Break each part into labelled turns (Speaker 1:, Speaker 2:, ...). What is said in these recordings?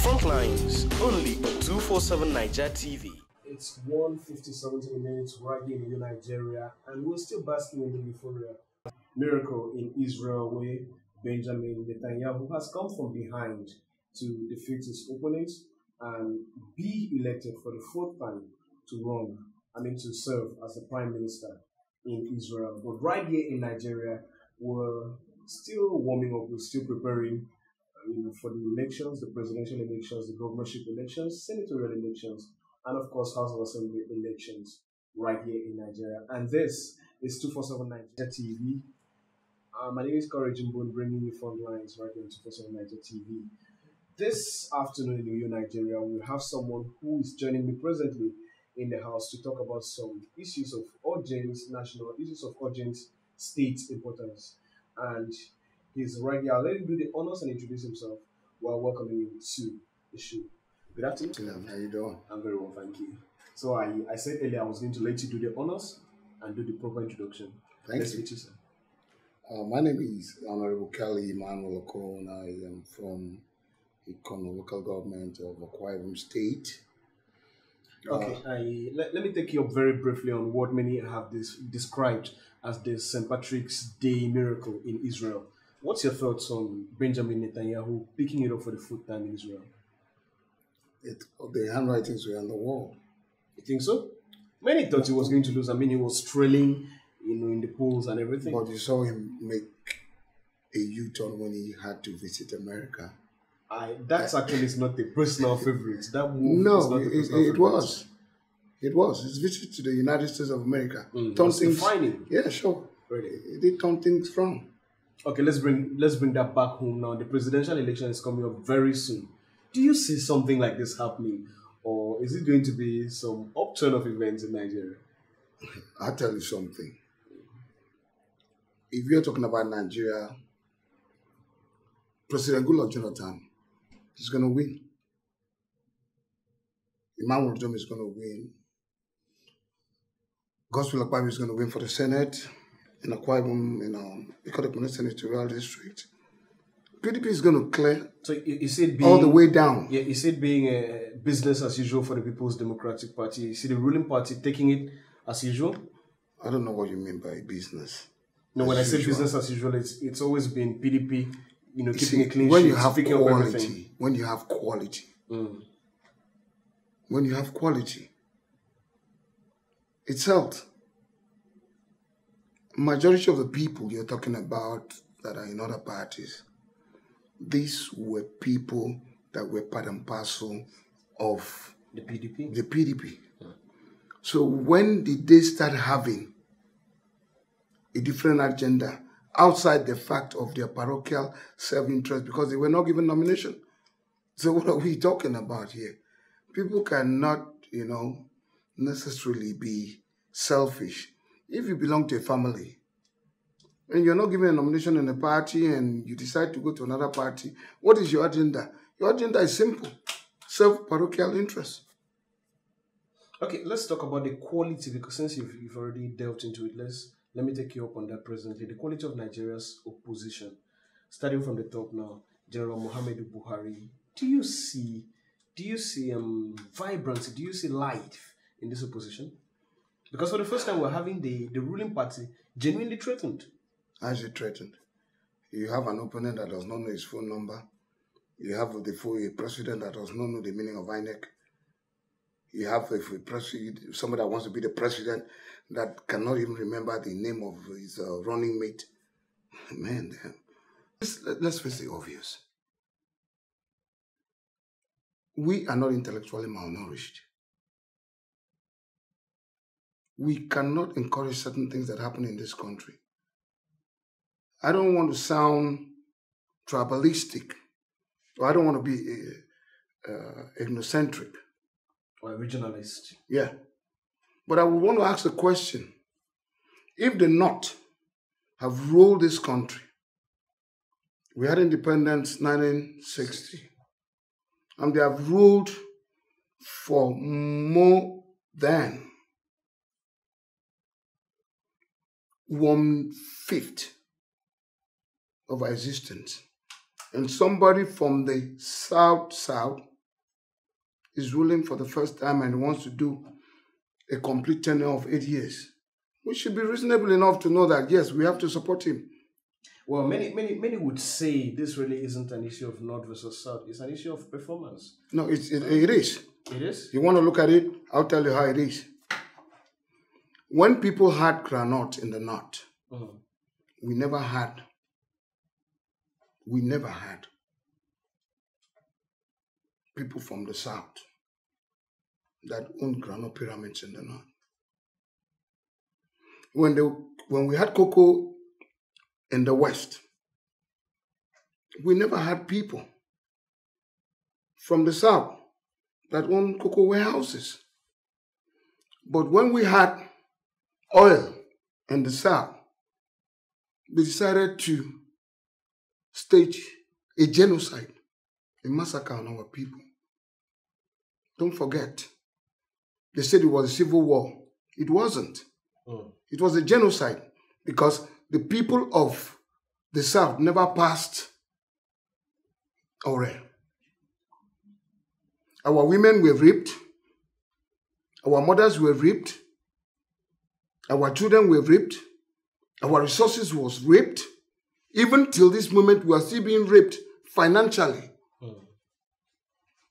Speaker 1: Frontlines, only on 247 Niger TV.
Speaker 2: It's 1:57 minutes right here in Nigeria, and we're still basking in the euphoria. Miracle in Israel, where Benjamin Netanyahu has come from behind to defeat his opponent and be elected for the fourth time to serve as the prime minister in Israel. But right here in Nigeria, we're still warming up, we're still preparing for the elections, the presidential elections, the governorship elections, senatorial elections, and of course House of Assembly elections right here in Nigeria. And this is 247 Niger TV. My name is Corey Jimbun, bringing you Frontlines right here on 247 Niger TV. This afternoon in New Nigeria, we have someone who is joining me presently in the house to talk about some issues of urgent national issues of urgent state importance. And he's right here. I'll let him do the honors and introduce himself while welcoming him to the show. Good afternoon.
Speaker 3: How you doing?
Speaker 2: I'm very well, thank you. So I said earlier I was going to let you do the honors and do the proper introduction.
Speaker 3: Let's
Speaker 2: meet you, sir.
Speaker 3: My name is Honorable Kelly Emmanuel Okon. I am from Okon local government of Akwa State.
Speaker 2: Okay, let me take you up very briefly on what many have described as the St. Patrick's Day miracle in Israel. What's your thoughts on Benjamin Netanyahu picking it up for the fourth time in Israel?
Speaker 3: The handwritings were on the wall.
Speaker 2: You think so? Many thought he was going to lose. I mean, he was trailing, in the polls and everything.
Speaker 3: But you saw him make a U-turn when he had to visit America.
Speaker 2: That's actually not a personal favorite. That move is not a personal favorite.
Speaker 3: Was. It was. His visit to the United States of America.
Speaker 2: Turned things defining.
Speaker 3: Yeah, sure.
Speaker 2: Really?
Speaker 3: It did turn things wrong.
Speaker 2: Okay, let's bring that back home now. The presidential election is coming up very soon. Do you see something like this happening, or is it going to be some upturn of events in Nigeria?
Speaker 3: I'll tell you something. If you're talking about Nigeria, President Goodluck Jonathan is going to win. Emmanuel Dome is going to win. Gospel Akwa is going to win for the Senate. In Akwa Ibom, Ikot Senatorial District. PDP is going to clear.
Speaker 2: So you see it being
Speaker 3: all the way down.
Speaker 2: Yeah, you see it being a business as usual for the People's Democratic Party. You see the ruling party taking it as usual.
Speaker 3: I don't know what you mean by business.
Speaker 2: No, when I say business as usual, it's always been PDP. Keeping a clean
Speaker 3: when
Speaker 2: sheet,
Speaker 3: you have
Speaker 2: speaking
Speaker 3: quality,
Speaker 2: of everything.
Speaker 3: When you have quality, when you have quality, it's health. Majority of the people you're talking about that are in other parties, these were people that were part and parcel of
Speaker 2: the PDP.
Speaker 3: The PDP. So when did they start having a different agenda outside the fact of their parochial self-interest, because they were not given nomination? So what are we talking about here? People cannot, necessarily be selfish. If you belong to a family and you're not given a nomination in a party and you decide to go to another party, what is your agenda? Your agenda is simple: self-parochial interest.
Speaker 2: Okay, let's talk about the quality, because since you've already delved into it, let me take you up on that presently. The quality of Nigeria's opposition, starting from the top now, General Muhammadu Buhari. Do you see vibrancy? Do you see life in this opposition? Because for the first time, we're having the ruling party genuinely threatened.
Speaker 3: How is it threatened? You have an opponent that does not know his phone number. You have a president that does not know the meaning of INEC. You have somebody that wants to be the president that cannot even remember the name of his running mate. Man, let's face the obvious. We are not intellectually malnourished. We cannot encourage certain things that happen in this country. I don't want to sound tribalistic, or I don't want to be ethnocentric.
Speaker 2: Or a regionalist.
Speaker 3: Yeah. But I would want to ask the question, if the North have ruled this country, we had independence 1960, and they have ruled for more than 1/5 of our existence. And somebody from the South is ruling for the first time and wants to do a complete tenure of 8 years. We should be reasonable enough to know that, yes, we have to support him.
Speaker 2: Well, many would say this really isn't an issue of North versus South. It's an issue of performance.
Speaker 3: No, it is.
Speaker 2: It is?
Speaker 3: You want to look at it? I'll tell you how it is. When people had granite in the North, we never had people from the South that owned granite pyramids in the North. When we had cocoa in the West, we never had people from the South that owned cocoa warehouses. But when we had oil in the South, they decided to stage a genocide, a massacre on our people. Don't forget, they said it was a civil war. It wasn't. It was a genocide because the people of the South never passed oil. Our women were raped. Our mothers were raped. Our children were raped. Our resources was raped. Even till this moment, we are still being raped financially.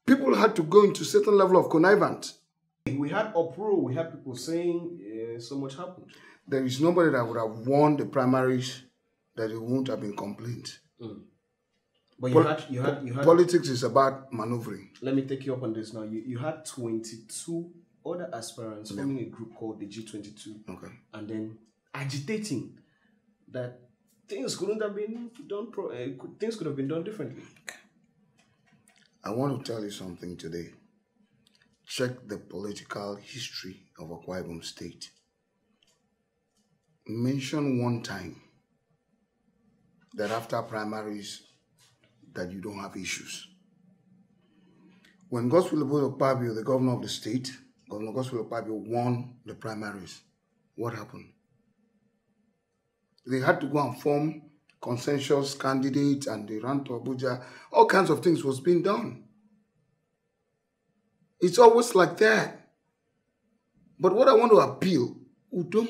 Speaker 3: People had to go into a certain level of connivance.
Speaker 2: We had uproar. We had people saying so much happened.
Speaker 3: There is nobody that would have won the primaries that it won't have been complained.
Speaker 2: But you had
Speaker 3: politics is about maneuvering.
Speaker 2: Let me take you up on this now. You had 22 other aspirants forming a group called the G22.
Speaker 3: Okay.
Speaker 2: And then agitating that things couldn't have been done. Things could have been done differently.
Speaker 3: I want to tell you something today. Check the political history of Akwa Ibom State. Mention one time that after primaries that you don't have issues. When Godswill Akpabio, the governor of the state, Governor Godswill Akpabio won the primaries, what happened? They had to go and form consensus candidates and they ran to Abuja. All kinds of things was being done. It's always like that. But what I want to appeal, Udom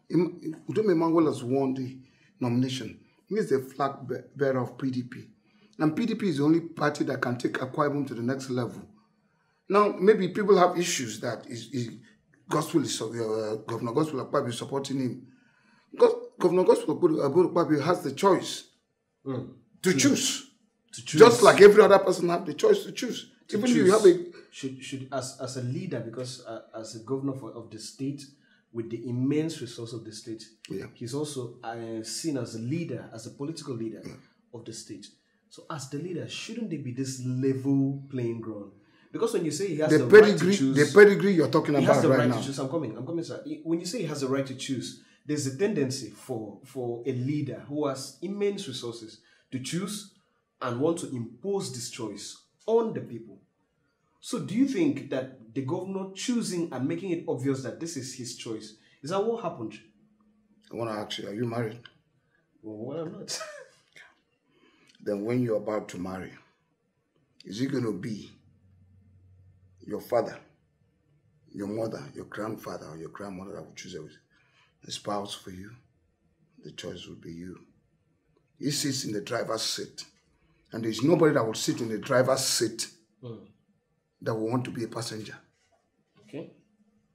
Speaker 3: Emmanuel has won the nomination. He is the flag bearer of PDP. And PDP is the only party that can take Akwa Ibom to the next level. Now, maybe people have issues that Governor Godswill Akpabio is supporting him. Governor Godswill Akpabio has the choice to choose. Just like every other person have the choice to choose. Even if you have a...
Speaker 2: Should as a leader, because as a governor of the state, with the immense resource of the state, he's also seen as a leader, as a political leader of the state. So as the leader, shouldn't there be this level playing ground? Because when you say he has the right to choose...
Speaker 3: The pedigree you're talking about right now.
Speaker 2: He has the right to choose. I'm coming, sir. When you say he has the right to choose, there's a tendency for a leader who has immense resources to choose and want to impose this choice on the people. So do you think that the governor choosing and making it obvious that this is his choice, is that what happened?
Speaker 3: I want to ask you, are you married?
Speaker 2: Well, I'm not.
Speaker 3: Then when you're about to marry, is it going to be your father, your mother, your grandfather, or your grandmother that will choose a spouse for you? The choice will be you. He sits in the driver's seat, and there's nobody that will sit in the driver's seat that will want to be a passenger.
Speaker 2: Okay.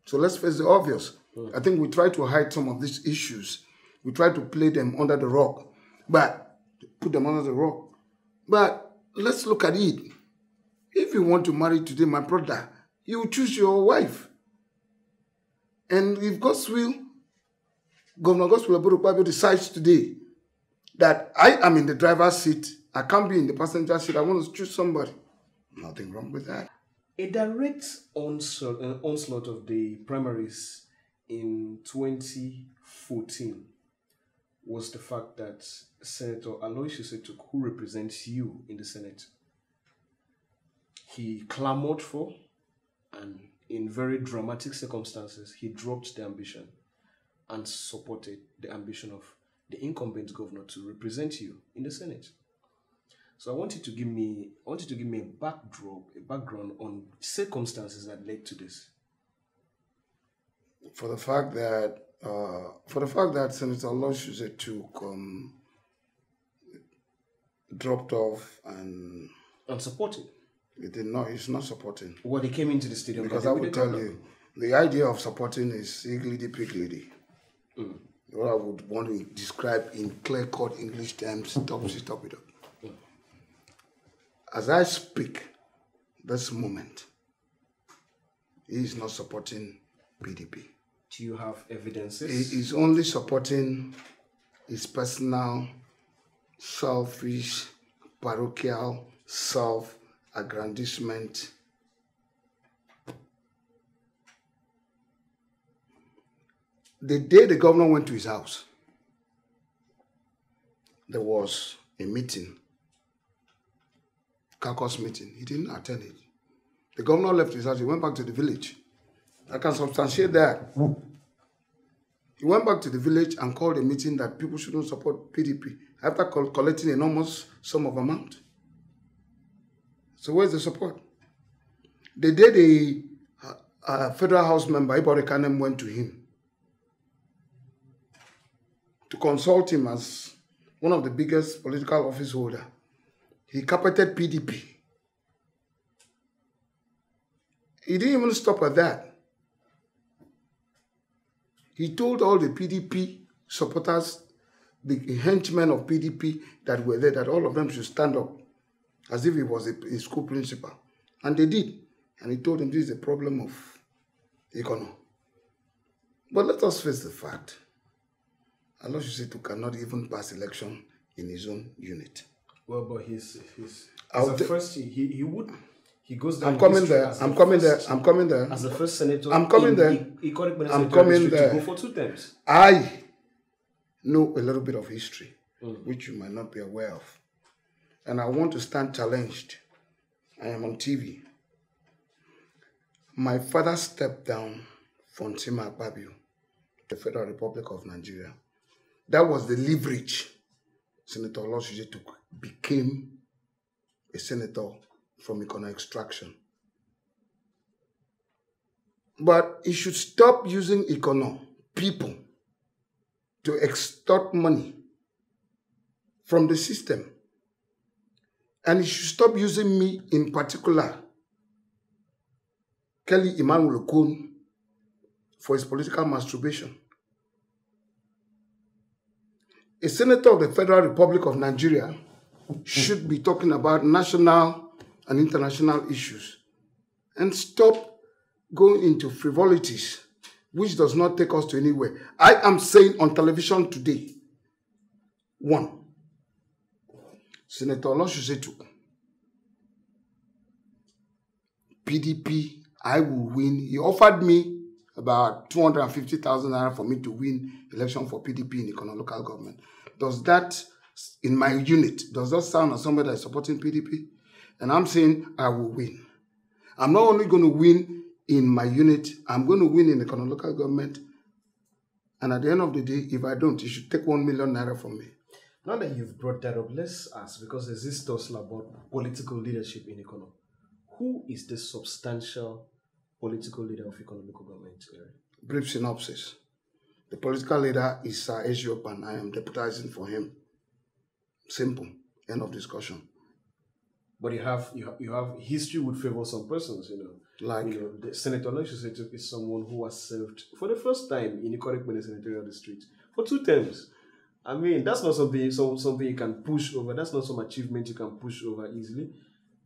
Speaker 3: So let's face the obvious. I think we try to hide some of these issues. We try to play them under the rock, but put them under the rock. But let's look at it. If you want to marry today, my brother, you choose your wife. And if Governor Godswill Akpabio decides today that I am in the driver's seat, I can't be in the passenger seat, I want to choose somebody. Nothing wrong with that.
Speaker 2: A direct onslaught of the primaries in 2014 was the fact that Senator Aloysius Etuk, who represents you in the Senate, he clamored for, and in very dramatic circumstances, he dropped the ambition and supported the ambition of the incumbent governor to represent you in the Senate. So I want you to give me a background on circumstances that led to this.
Speaker 3: For the fact that Senator Oloshuze took dropped off and
Speaker 2: Unsupported.
Speaker 3: it did not. It's not supporting.
Speaker 2: Well, they came into the stadium
Speaker 3: Because I would tell you, the idea of supporting is higgledy piggledy. What I would want to describe in clear-cut English terms, top it up. As I speak, this moment, he is not supporting PDP.
Speaker 2: Do you have evidences?
Speaker 3: He is only supporting his personal, selfish, parochial, self-aggrandizement. The day the governor went to his house, there was a meeting, caucus meeting. He didn't attend it. The governor left his house. He went back to the village. I can substantiate that. He went back to the village and called a meeting that people shouldn't support PDP after collecting enormous sum of amount. So where's the support? The day the federal house member, Ibori Kanem, went to him to consult him as one of the biggest political office holder, he carpeted PDP. He didn't even stop at that. He told all the PDP supporters, the henchmen of PDP that were there, that all of them should stand up as if he was a school principal. And they did. And he told them this is a problem of Okon. But let us face the fact. Oloshuze cannot even pass election in his own unit.
Speaker 2: Well, but he goes down.
Speaker 3: I'm coming there. As the
Speaker 2: first senator.
Speaker 3: I'm coming there.
Speaker 2: I'm coming there. To go for 2 terms.
Speaker 3: I know a little bit of history, which you might not be aware of. And I want to stand challenged. I am on TV. My father stepped down from Tima Akpabio, the Federal Republic of Nigeria. That was the leverage Senator Oloshuze took, became a senator from Okon extraction. But he should stop using Okon people to extort money from the system. And he should stop using me in particular, Kelly Emmanuel Okon, for his political masturbation. A senator of the Federal Republic of Nigeria should be talking about national and international issues and stop going into frivolities, which does not take us to anywhere. I am saying on television today, 1, Senator Oloshuze, PDP, I will win. He offered me about 250,000 naira for me to win election for PDP in Okon local government. Does that, in my unit, does that sound as somebody that is supporting PDP? And I'm saying I will win. I'm not only going to win in my unit, I'm going to win in the Okon local government. And at the end of the day, if I don't, you should take 1 million naira from me.
Speaker 2: Now that you've brought that up, let's ask, because there's this tussle about political leadership in Okon. Who is the substantial political leader of Okon local government area?
Speaker 3: Brief synopsis. The political leader is Sir Ezio and I am deputizing for him. Simple. End of discussion.
Speaker 2: But you have history would favor some persons,
Speaker 3: Like,
Speaker 2: the Senator Oloshuze is someone who has served for the first time in the Ikot senatorial district for 2 terms. I mean, that's not something you can push over. That's not some achievement you can push over easily.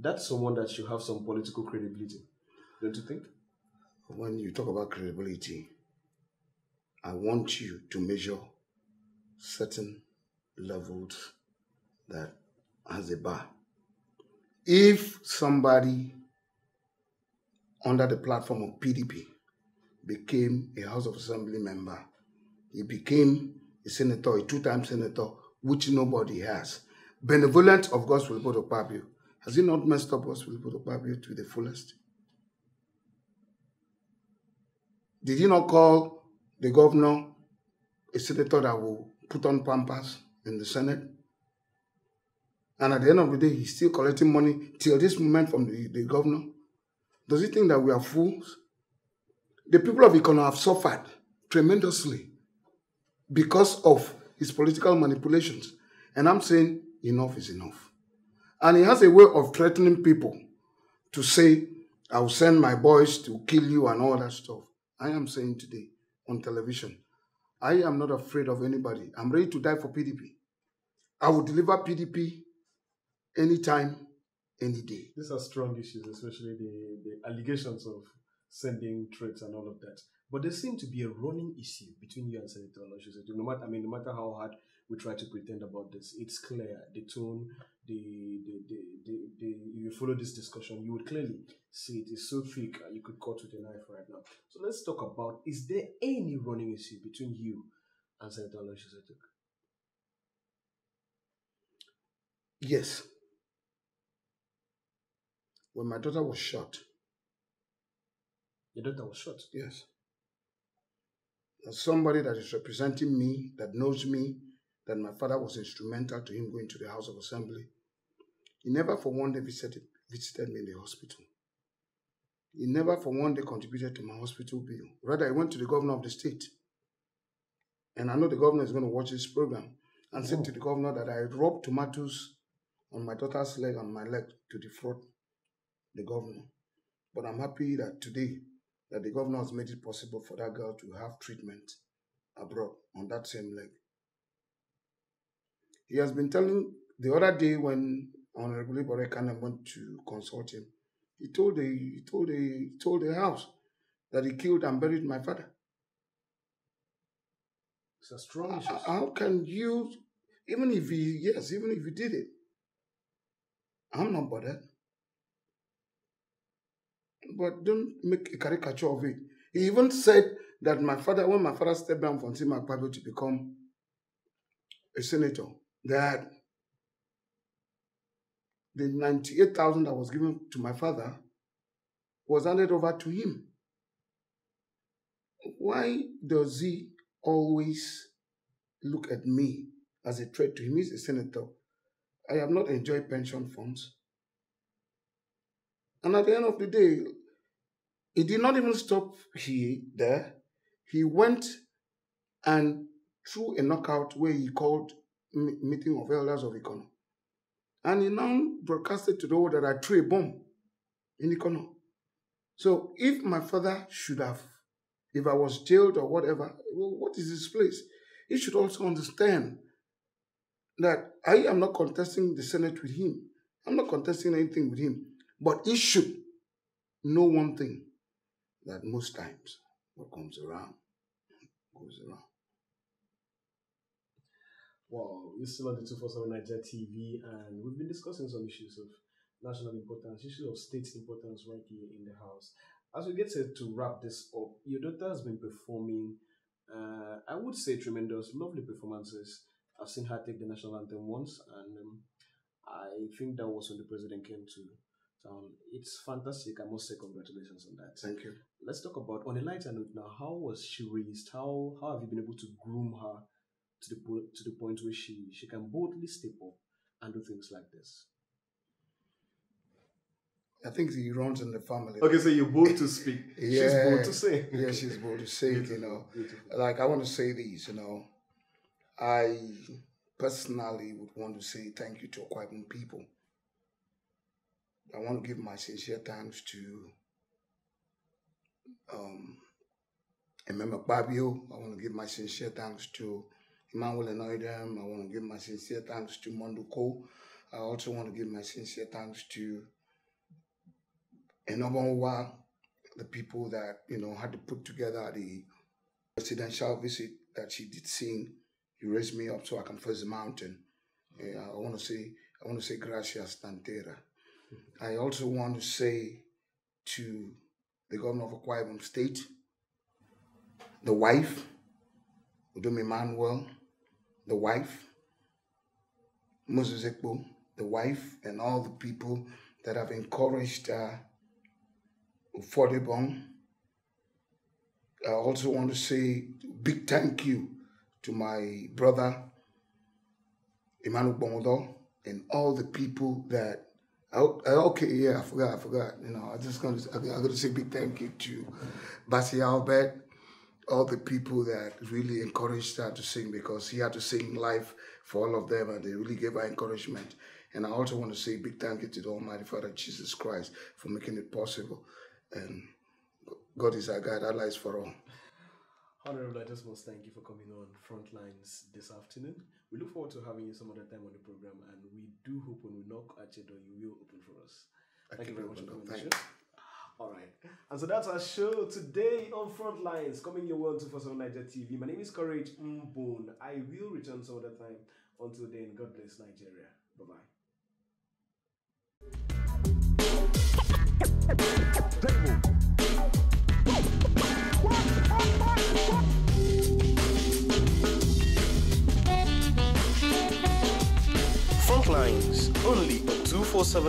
Speaker 2: That's someone that should have some political credibility. Don't you think?
Speaker 3: When you talk about credibility, I want you to measure certain levels that has a bar. If somebody under the platform of PDP became a House of Assembly member, he became a senator, a 2-time senator, which nobody has. Benevolent of God's will put Okpabio. Has he not messed up God's will put Okpabio to the fullest? Did he not call the governor a senator that will put on pampers in the Senate. And at the end of the day, he's still collecting money till this moment from the governor. Does he think that we are fools? The people of Okon have suffered tremendously because of his political manipulations. And I'm saying enough is enough. And he has a way of threatening people to say, I will send my boys to kill you and all that stuff. I am saying today on television, I am not afraid of anybody. I'm ready to die for PDP. I will deliver PDP anytime, any day.
Speaker 2: These are strong issues, especially the allegations of sending threats and all of that. But there seems to be a running issue between you and Senator Olosho. No matter how hard we try to pretend about this, it's clear. The tone, if you follow this discussion, you would clearly see it is so thick you could cut with a knife right now. So let's talk about, is there any running issue between you and Senator Olosho?
Speaker 3: Yes. When my daughter was shot.
Speaker 2: Your daughter was shot?
Speaker 3: Yes. As somebody that is representing me, that knows me, that my father was instrumental to him going to the House of Assembly. He never for one day visited me in the hospital. He never for one day contributed to my hospital bill. Rather, he went to the governor of the state. And I know the governor is going to watch this program and said to the governor that I rubbed tomatoes on my daughter's leg and my leg to defraud the governor. But I'm happy that today that the governor has made it possible for that girl to have treatment abroad on that same leg. He has been telling, the other day when Honorable Borekana went to consult him, he told the house that he killed and buried my father.
Speaker 2: It's a strong issue.
Speaker 3: How can you, even if he did it, I'm not bothered. But don't make a caricature of it. He even said that when my father stepped down from Tima Akpabio to become a senator, that the 98,000 that was given to my father was handed over to him. Why does he always look at me as a threat to him? He's a senator. I have not enjoyed pension funds. And at the end of the day, he did not even stop there. He went and threw a knockout where he called meeting of elders of Okon. And he now broadcasted to the world that I threw a bomb in Okon. So if my father if I was jailed or whatever, well, what is his place? He should also understand that I am not contesting the Senate with him. I'm not contesting anything with him. But he should know one thing, that most times what comes around goes around.
Speaker 2: Wow, you're still on the 247 Nigeria TV, and we've been discussing some issues of national importance, issues of state importance right here in the house. As we get set to wrap this up, your daughter has been performing, I would say, tremendous, lovely performances. I've seen her take the national anthem once, and I think that was when the president came to town. It's fantastic. I must say congratulations on that.
Speaker 3: Thank you.
Speaker 2: Let's talk about, on a lighter note now, how was she raised? How have you been able to groom her to the point where she can boldly step up and do things like this?
Speaker 3: I think he runs in the family.
Speaker 2: Okay, so you're bold to speak.
Speaker 3: Yeah,
Speaker 2: she's bold to say.
Speaker 3: Yeah, she's bold to say,
Speaker 2: Beautiful.
Speaker 3: Like, I want to say these, I personally would want to say thank you to Okwa Ibom people. I want to give my sincere thanks to Emema Babio. I want to give my sincere thanks to Emmanuel Enoidem. I want to give my sincere thanks to Monduko. I also want to give my sincere thanks to Enobanwa, the people that, had to put together the presidential visit that she did sing. You raised me up so I can face the mountain. I want to say gracias tantera. I also want to say to the governor of Okwa Ibom State, the wife, Udom Emmanuel, the wife, Moses Ekbo, the wife, and all the people that have encouraged Ufodebong. I also want to say big thank you to my brother Emmanuel Bomodo, and all the people that. Okay, yeah, I forgot. You know, I got to say big thank you to Basi Albert, all the people that really encouraged her to sing, because he had to sing live for all of them, and they really gave her encouragement. And I also want to say big thank you to the Almighty Father Jesus Christ for making it possible. And God is our guide. Allah is for all.
Speaker 2: Honorable, I just must thank you for coming on Frontlines this afternoon. We look forward to having you some other time on the program, and we do hope when we knock at your door, you will open for us. Thank you very much for coming on the show. All right. And so that's our show today on Frontlines, coming your way on 247 Niger TV. My name is Courage Mbone. I will return some other time. Until then, God bless Nigeria. Bye-bye.
Speaker 1: Frontlines, only on 247.